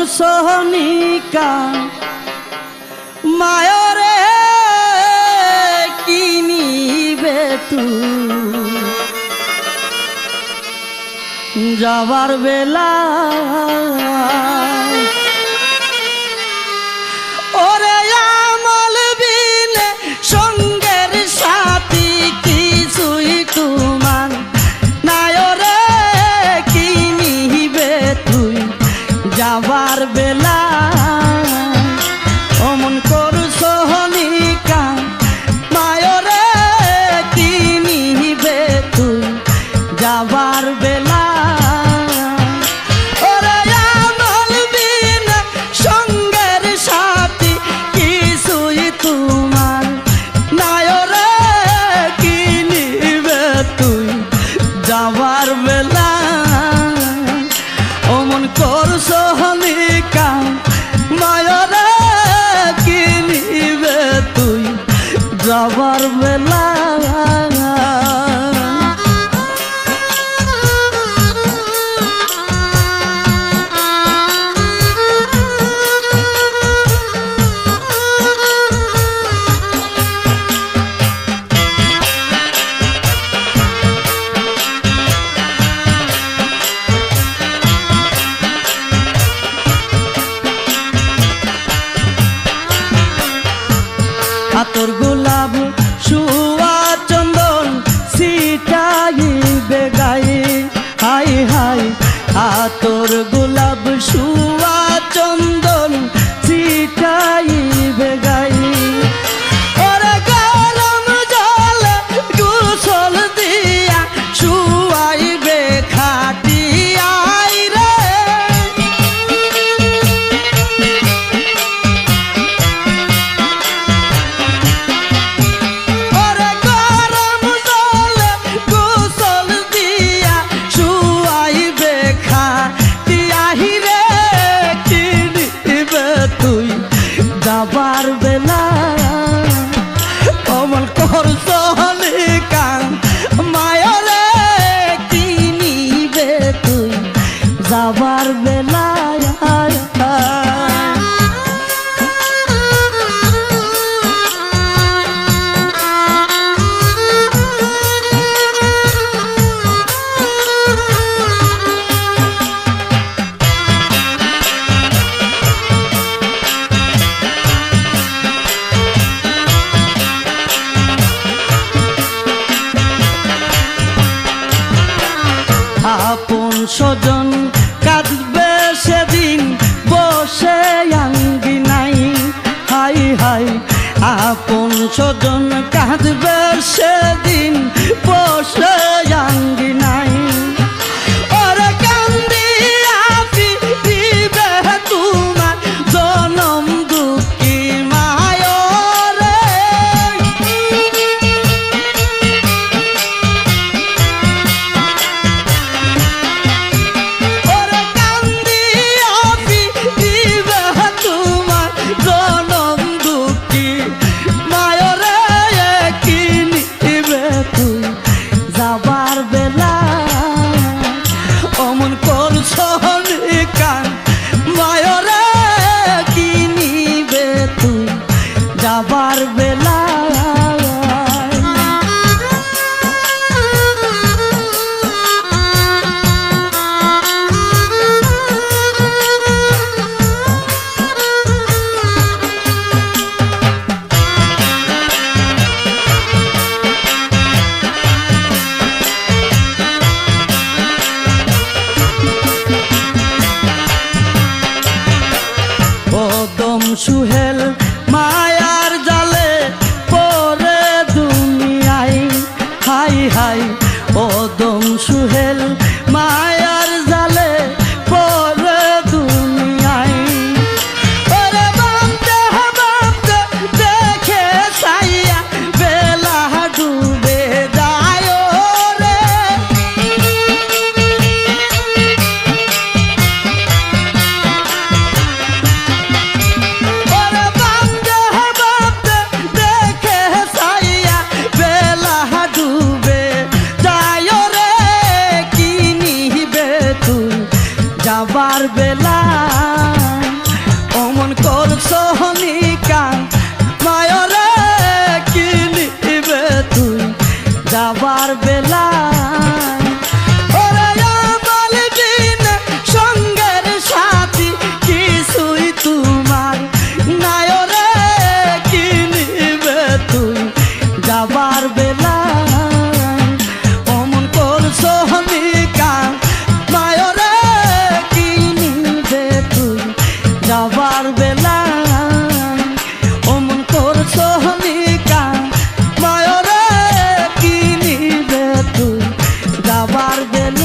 করছো নিকা মায়রে কি নিবে তুই যাবার বেলা ওরে আমল বিনে সঙ্গের সাথী কিছুই তোমার নায়রে কি নিবে তুই যাবার বেলা অমন করছো নিকা মায়রে কি নিবে তুই যাবার বেলা যাবার বেলা অমন করছো নিকা মায়রে কি নিবে তুই যাবার বেলা আতর গোলাপ সুয়া চন্দন ছিটাইবে গায়ে হাই হাই আতর গোলাপ সুয়া চন্দন ছিটাইবে গায়ে ওরে গরম জলে গোসল দিয়া শুয়াইবে খাটিয়াই রে যাবার বেলা অমন করছো নিকা মায়রে কি নিবে তুই যাবার বেলা আপন স্বজন কাঁদবে সেদিন বসে আঙ্গিনাই হাই হাই আপন স্বজন কাঁদবে সেদিন বসে আঙ্গিনাই ওরে কান্দিয়া দিবে তোমার জনম দুঃখী মায়রে যাবার বেলা অমন করছো নিকা মায়রে কি নিবে তুই যাবার বেলা সুহেল মায়ার জালে পরে দুনিয়ায় হাই হাই ও দম সুহেল মায়ার জালে পরে দুনিয়ায় ওরে বাঁধতে বাঁধতে দেখে সাইয়া বেলা ডুবে যায় রে বেলায় ওরে আমার দিন সঙ্গের সাথী কিছুই তোমার নাই রে কি নিবে তুই যাবার বেলায় অমন করছো নিকা মায়রে কি নিবে তুই যাবার বেলায় অমন করছো নিকা মায়রে কি নিবে তুই যাবার বেলায়